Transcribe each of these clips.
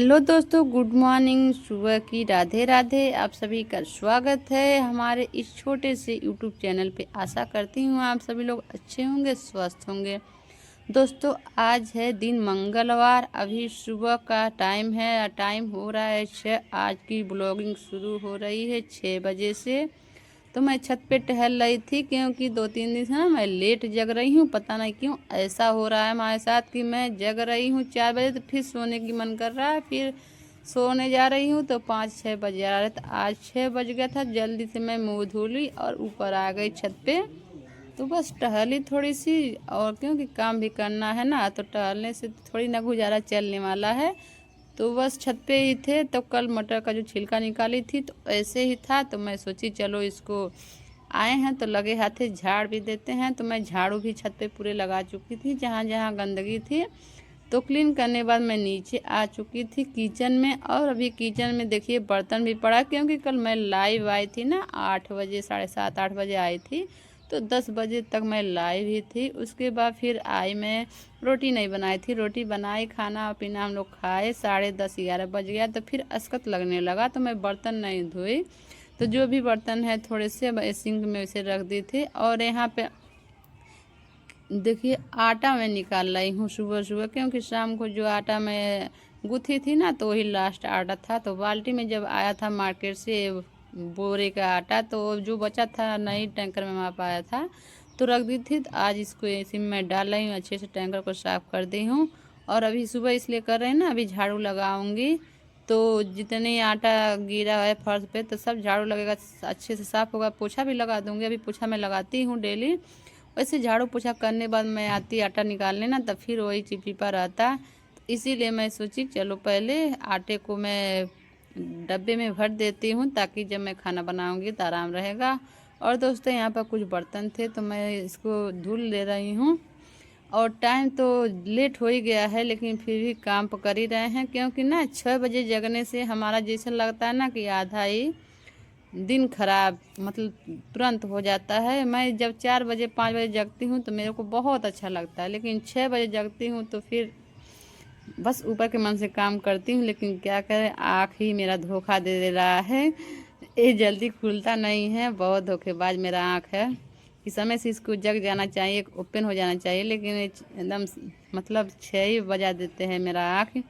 Hello दोस्तों, good morning. सुबह की राधे राधे। आप सभी का स्वागत है हमारे इस छोटे से यूट्यूब चैनल पे। आशा करती हूँ आप सभी लोग अच्छे होंगे, स्वस्थ होंगे। दोस्तों, आज है दिन मंगलवार। अभी सुबह का टाइम है, टाइम हो रहा है 6। आज की ब्लॉगिंग शुरू हो रही है 6 बजे से। तो मैं छत पे टहल रही थी क्योंकि 2-3 दिन से ना मैं लेट जग रही हूँ। पता नहीं क्यों ऐसा हो रहा है हमारे साथ कि मैं जग रही हूँ 4 बजे तो फिर सोने की मन कर रहा है, फिर सोने जा रही हूँ तो 5-6 बज जा रहा है। तो आज 6 बज गया था। जल्दी से मैं मुँह धो ली और ऊपर आ गई छत पे। तो बस टहली थोड़ी सी, और क्योंकि काम भी करना है ना, तो टहलने से थोड़ी ना गुजारा चलने वाला है। तो बस छत पे ही थे तो कल मटर का जो छिलका निकाली थी तो ऐसे ही था, तो मैं सोची चलो इसको आए हैं तो लगे हाथे झाड़ भी देते हैं। तो मैं झाड़ू भी छत पे पूरे लगा चुकी थी, जहाँ जहाँ गंदगी थी। तो क्लीन करने के बाद मैं नीचे आ चुकी थी किचन में। और अभी किचन में देखिए बर्तन भी पड़ा, क्योंकि कल मैं लाइव आई थी ना 8 बजे, 7:30-8 बजे आई थी। तो 10 बजे तक मैं लाइव ही थी। उसके बाद फिर आई मैं, रोटी नहीं बनाई थी, रोटी बनाई, खाना पीना हम लोग खाए। 10:30-11 बज गया तो फिर असकत लगने लगा, तो मैं बर्तन नहीं धोई। तो जो भी बर्तन है थोड़े से सिंक में उसे रख दी थी। और यहाँ पे देखिए आटा मैं निकाल लाई हूँ सुबह सुबह, क्योंकि शाम को जो आटा मैं गूँथी थी ना तो वही लास्ट आटा था। तो बाल्टी में जब आया था मार्केट से बोरे का आटा, तो जो बचा था नई टैंकर में माप आया था तो रख दी थी। तो आज इसको इसी में डाल रही हूँ, अच्छे से टैंकर को साफ़ कर दी हूँ। और अभी सुबह इसलिए कर रहे हैं ना, अभी झाड़ू लगाऊंगी तो जितने आटा गिरा है फर्श पे तो सब झाड़ू लगेगा, अच्छे से साफ़ होगा। पोछा भी लगा दूंगी, अभी पोछा मैं लगाती हूँ डेली। वैसे झाड़ू पोछा करने बाद मैं आती आटा निकालने ना, तब फिर वही चिपचिपा रहता। तो इसीलिए मैं सोची चलो पहले आटे को मैं डब्बे में भर देती हूँ, ताकि जब मैं खाना बनाऊंगी तो आराम रहेगा। और दोस्तों, यहाँ पर कुछ बर्तन थे तो मैं इसको धुल ले रही हूँ। और टाइम तो लेट हो ही गया है, लेकिन फिर भी काम तो कर ही रहे हैं, क्योंकि ना 6 बजे जगने से हमारा जैसा लगता है ना कि आधा ही दिन खराब मतलब तुरंत हो जाता है। मैं जब 4 बजे 5 बजे जगती हूँ तो मेरे को बहुत अच्छा लगता है, लेकिन 6 बजे जगती हूँ तो फिर बस ऊपर के मन से काम करती हूँ। लेकिन क्या करें, आँख ही मेरा धोखा दे दे रहा है, ये जल्दी खुलता नहीं है। बहुत धोखेबाज मेरा आँख है कि समय से इसको जग जाना चाहिए, ओपन हो जाना चाहिए, लेकिन ये एकदम मतलब 6 ही बजा देते हैं मेरा आँख।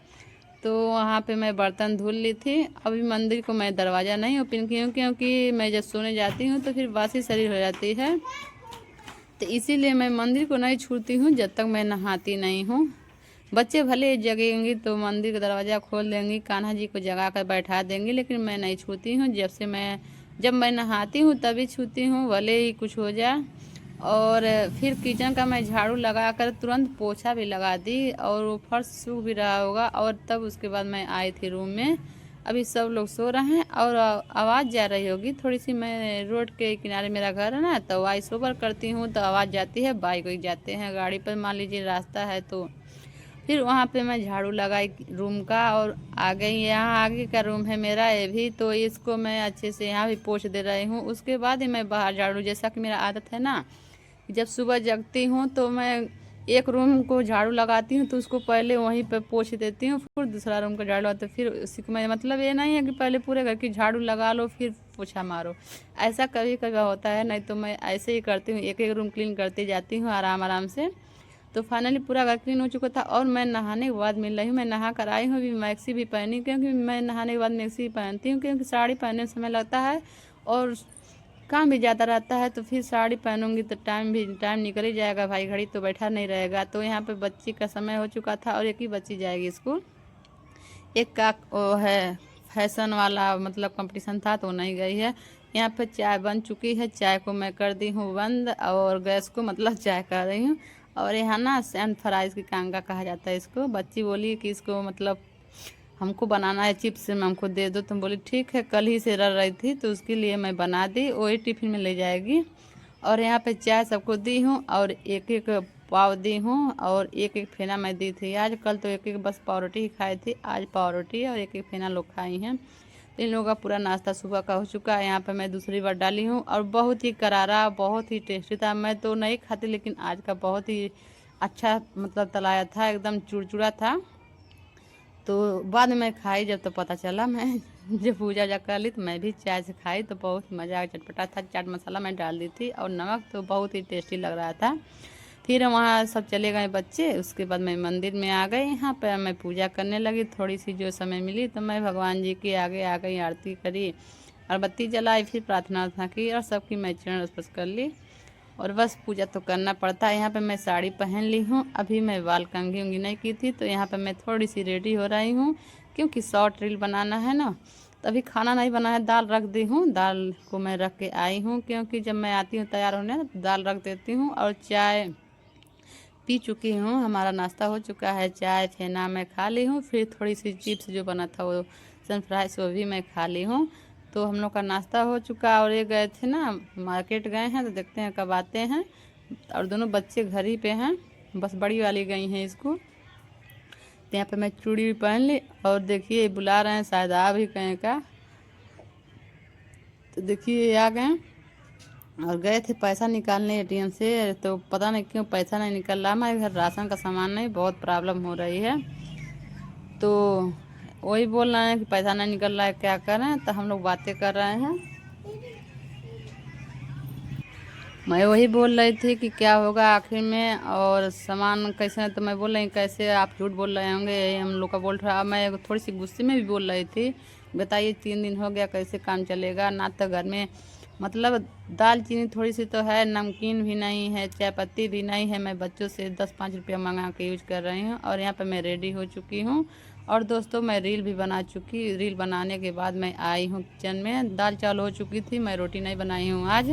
तो वहाँ पे मैं बर्तन धुल ली थी। अभी मंदिर को मैं दरवाज़ा नहीं ओपन की हूँ, क्योंकि मैं जब सोने जाती हूँ तो फिर बासी शरीर हो जाती है। तो इसीलिए मैं मंदिर को नहीं छूती हूँ जब तक मैं नहाती नहीं हूँ। बच्चे भले जगेंगी तो मंदिर का दरवाज़ा खोल देंगी, कान्हा जी को जगा कर बैठा देंगी, लेकिन मैं नहीं छूती हूँ। जब मैं नहाती हूँ तभी छूती हूँ, भले ही कुछ हो जाए। और फिर किचन का मैं झाड़ू लगा कर तुरंत पोछा भी लगा दी, और वो फर्श सूख भी रहा होगा। और तब उसके बाद मैं आई थी रूम में। अभी सब लोग सो रहे हैं और आवाज़ जा रही होगी थोड़ी सी। मैं रोड के किनारे मेरा घर है ना, तो वॉइस ओवर करती हूँ तो आवाज़ जाती है। बाइक वाइक जाते हैं, गाड़ी पर मान लीजिए रास्ता है तो। फिर वहाँ पे मैं झाड़ू लगाई रूम का और आ गई। यहाँ आगे का रूम है मेरा ये भी, तो इसको मैं अच्छे से यहाँ भी पोंछ दे रही हूँ। उसके बाद ही मैं बाहर झाड़ू, जैसा कि मेरा आदत है ना, जब सुबह जगती हूँ तो मैं एक रूम को झाड़ू लगाती हूँ तो उसको पहले वहीं पे पोंछ देती हूँ, फिर दूसरा रूम को झाड़ू लगाती हूँ। फिर उसी को मैं, मतलब ये नहीं है कि पहले पूरे घर की झाड़ू लगा लो फिर पोछा मारो। ऐसा कभी कभी होता है, नहीं तो मैं ऐसे ही करती हूँ, एक एक रूम क्लीन करती जाती हूँ आराम आराम से। तो फाइनली पूरा घर क्लीन हो चुका था। और मैं नहाने के बाद मिल रही हूँ, मैं नहा कर आई हूँ, अभी मैक्सी भी पहनी, क्योंकि मैं नहाने के बाद मैक्सी पहनती हूँ, क्योंकि साड़ी पहनने में समय लगता है और काम भी ज़्यादा रहता है। तो फिर साड़ी पहनूंगी तो टाइम निकल ही जाएगा भाई, घड़ी तो बैठा नहीं रहेगा। तो यहाँ पे बच्ची का समय हो चुका था और एक ही बच्ची जाएगी स्कूल। एक का वो है फैशन वाला, मतलब कंपटीशन था तो नहीं गई है। यहाँ पे चाय बन चुकी है, चाय को मैं कर दी हूँ बंद, और गैस को मतलब चाय कर रही हूँ। और यहाँ ना सैंड फ्राइज की कांगा कहा जाता है इसको। बच्ची बोली कि इसको मतलब हमको बनाना है चिप्स में, हमको दे दो। तुम बोली ठीक है, कल ही से रह रही थी तो उसके लिए मैं बना दी, वही टिफिन में ले जाएगी। और यहाँ पे चाय सबको दी हूँ और एक एक पाव दी हूँ और एक एक फेना मैं दी थी आज। कल तो एक एक बस पाव रोटी ही खाई थी, आज पाव रोटी और एक एक फेना लोग खाई हैं। तो इन लोगों का पूरा नाश्ता सुबह का हो चुका है। यहाँ पे मैं दूसरी बार डाली हूँ और बहुत ही करारा, बहुत ही टेस्टी था। मैं तो नहीं खाती, लेकिन आज का बहुत ही अच्छा मतलब तलाया था, एकदम चुड़चुड़ा था। तो बाद में मैं खाई जब तो पता चला, मैं जब पूजा जा कर ली तो मैं भी चाय से खाई तो बहुत मज़ा आया, चटपटा था। चाट मसाला मैं डाल दी थी और नमक तो बहुत ही टेस्टी लग रहा था। फिर वहाँ सब चले गए बच्चे, उसके बाद मैं मंदिर में आ गई। यहाँ पर मैं पूजा करने लगी, थोड़ी सी जो समय मिली तो मैं भगवान जी के आगे आ गई, आरती करी, अगरबत्ती जलाई, फिर प्रार्थना की और सबकी मैं चरण स्पर्श कर ली। और बस पूजा तो करना पड़ता है। यहाँ पे मैं साड़ी पहन ली हूँ, अभी मैं बाल कंघी उंगी नहीं की थी, तो यहाँ पे मैं थोड़ी सी रेडी हो रही हूँ क्योंकि शॉर्ट रील बनाना है ना। तो अभी खाना नहीं बना है, दाल रख दी हूँ, दाल को मैं रख के आई हूँ क्योंकि जब मैं आती हूँ तैयार होने तो दाल रख देती हूँ। और चाय पी चुकी हूँ, हमारा नाश्ता हो चुका है, चाय फेना मैं खा ली हूँ। फिर थोड़ी सी चिप्स जो बना था वो सन फ्राइज वो भी मैं खा ली हूँ। तो हम लोग का नाश्ता हो चुका। और ये गए थे ना, मार्केट गए हैं, तो देखते हैं कब आते हैं। और दोनों बच्चे घर ही पे हैं, बस बड़ी वाली गई हैं स्कूल। तो यहाँ पे मैं चूड़ी भी पहन ली। और देखिए बुला रहे हैं, शायद आ भी कहें का। तो देखिए आ गए और गए थे पैसा निकालने एटीएम से, तो पता नहीं क्यों पैसा नहीं निकल रहा। हमारे घर राशन का सामान नहीं, बहुत प्रॉब्लम हो रही है। तो वही बोल रहे हैं कि पैसा नहीं निकल रहा है, क्या करें। तो हम लोग बातें कर रहे हैं, मैं वही बोल रही थी कि क्या होगा आखिर में और सामान कैसे। तो मैं बोल रही कैसे आप झूठ बोल रहे होंगे, यही हम लोग का बोल रहा। मैं थोड़ी सी गुस्से में भी बोल रही थी, बताइए 3 दिन हो गया कैसे काम चलेगा ना। तो घर में मतलब दाल चीनी थोड़ी सी तो है, नमकीन भी नहीं है, चाय पत्ती भी नहीं है। मैं बच्चों से 10-5 रुपया मंगा के यूज कर रही हूँ। और यहाँ पे मैं रेडी हो चुकी हूँ। और दोस्तों मैं रील भी बना चुकी, रील बनाने के बाद मैं आई हूँ किचन में। दाल चावल हो चुकी थी, मैं रोटी नहीं बनाई हूँ आज,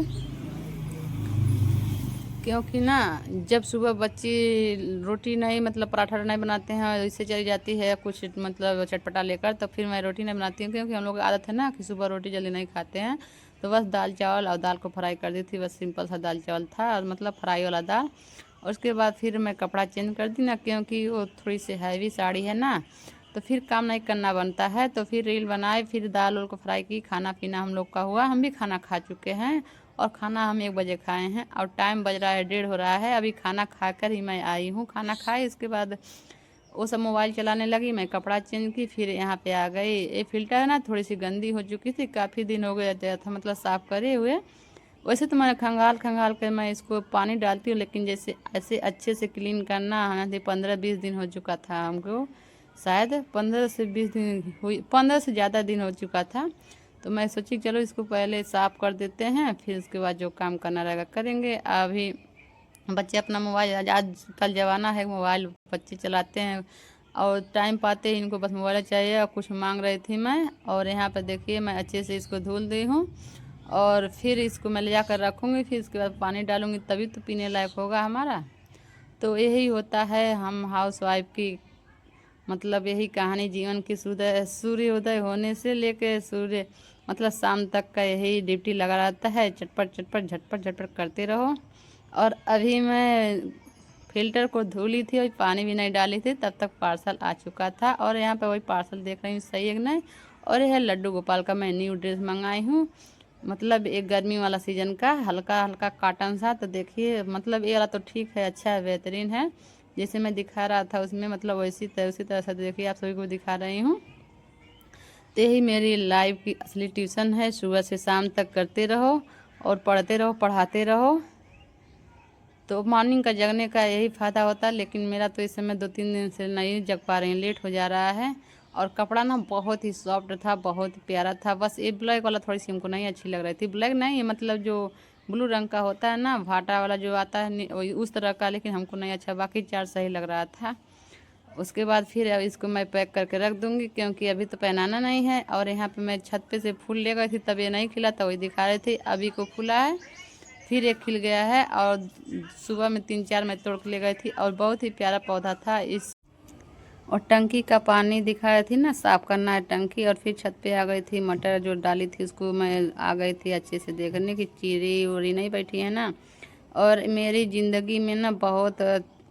क्योंकि ना जब सुबह बच्ची रोटी नहीं मतलब पराठा नहीं बनाते हैं, इससे चली जाती है कुछ मतलब चटपटा लेकर, तो फिर मैं रोटी नहीं बनाती हूँ क्योंकि हम लोग की आदत है ना कि सुबह रोटी जल्दी नहीं खाते हैं। तो बस दाल चावल और दाल को फ्राई कर दी थी, बस सिंपल सा दाल चावल था और मतलब फ्राई वाला दाल। और उसके बाद फिर मैं कपड़ा चेंज कर दी ना, क्योंकि वो थोड़ी सी हैवी साड़ी है ना, तो फिर काम नहीं करना बनता है। तो फिर रील बनाए, फिर दाल वाल को फ्राई की, खाना पीना हम लोग का हुआ। हम भी खाना खा चुके हैं और खाना हम 1 बजे खाए हैं और टाइम बज रहा है 1:30 हो रहा है। अभी खाना खाकर ही मैं आई हूँ। खाना खाए इसके बाद वो सब मोबाइल चलाने लगी, मैं कपड़ा चेंज की, फिर यहाँ पे आ गई। ये फिल्टर है ना थोड़ी सी गंदी हो चुकी थी, काफ़ी दिन हो गया था मतलब साफ़ करे हुए। वैसे तो मैं खंगाल खंगाल कर मैं इसको पानी डालती हूँ, लेकिन जैसे ऐसे अच्छे से क्लीन करना हमें 15-20 दिन हो चुका था हमको, शायद 15 से 20 दिन हुई, 15 से ज़्यादा दिन हो चुका था। तो मैं सोची चलो इसको पहले साफ़ कर देते हैं, फिर उसके बाद जो काम करना रहेगा करेंगे। अभी बच्चे अपना मोबाइल, आजकल ज़माना है मोबाइल बच्चे चलाते हैं और टाइम पाते ही इनको बस मोबाइल चाहिए। और कुछ मांग रही थी मैं, और यहाँ पर देखिए मैं अच्छे से इसको धुल दी हूँ और फिर इसको मैं ले जा कर रखूँगी, फिर इसके बाद पानी डालूँगी तभी तो पीने लायक होगा हमारा। तो यही होता है हम हाउस वाइफ की, मतलब यही कहानी जीवन की। सूर्योदय होने से लेकर सूर्य मतलब शाम तक का यही ड्यूटी लगा रहता है, चटपट चटपट झटपट झटपट करते रहो। और अभी मैं फिल्टर को धुली थी और पानी भी नहीं डाली थी, तब तक पार्सल आ चुका था। और यहाँ पे वही पार्सल देख रही हूँ सही है कि नहीं। और यह लड्डू गोपाल का मैं न्यू ड्रेस मंगाई हूँ, मतलब एक गर्मी वाला सीजन का हल्का हल्का कॉटन सा। तो देखिए मतलब ये वाला तो ठीक है, अच्छा है, बेहतरीन है, जैसे मैं दिखा रहा था उसमें, मतलब उसी तरह से देखिए आप सभी को दिखा रही हूँ। तो यही मेरी लाइफ की असली ट्यूशन है, सुबह से शाम तक करते रहो और पढ़ते रहो, पढ़ाते रहो। तो मॉर्निंग का जगने का यही फ़ायदा होता है, लेकिन मेरा तो इस समय 2-3 दिन से नहीं जग पा रही हूँ, लेट हो जा रहा है। और कपड़ा ना बहुत ही सॉफ्ट था, बहुत ही प्यारा था। बस ये ब्लैक वाला थोड़ी सी हमको नहीं अच्छी लग रही थी, ब्लैक नहीं मतलब जो ब्लू रंग का होता है ना, भाटा वाला जो आता है उस तरह का, लेकिन हमको नहीं अच्छा, बाकी 4 सही लग रहा था। उसके बाद फिर अब इसको मैं पैक करके रख दूँगी क्योंकि अभी तो पहनाना नहीं है। और यहाँ पे मैं छत पे से फूल ले गई थी, तब ये नहीं खिला था, वही दिखा रही थी, अभी को फूला है, फिर एक खिल गया है। और सुबह में 3-4 मैं तोड़ के ले गई थी और बहुत ही प्यारा पौधा था इस। और टंकी का पानी दिखा रही थी ना, साफ़ करना है टंकी। और फिर छत पे आ गई थी, मटर जो डाली थी उसको मैं आ गई थी अच्छे से देखने की, चीरी उड़ी नहीं बैठी है ना। और मेरी ज़िंदगी में ना बहुत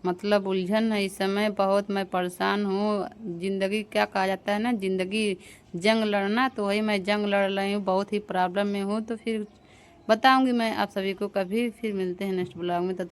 मतलब उलझन है इस समय, बहुत मैं परेशान हूँ। ज़िंदगी क्या कहा जाता है ना, ज़िंदगी जंग लड़ना, तो वही मैं जंग लड़ रही हूँ, बहुत ही प्रॉब्लम में हूँ। तो फिर बताऊँगी मैं आप सभी को कभी, फिर मिलते हैं नेक्स्ट ब्लॉग में।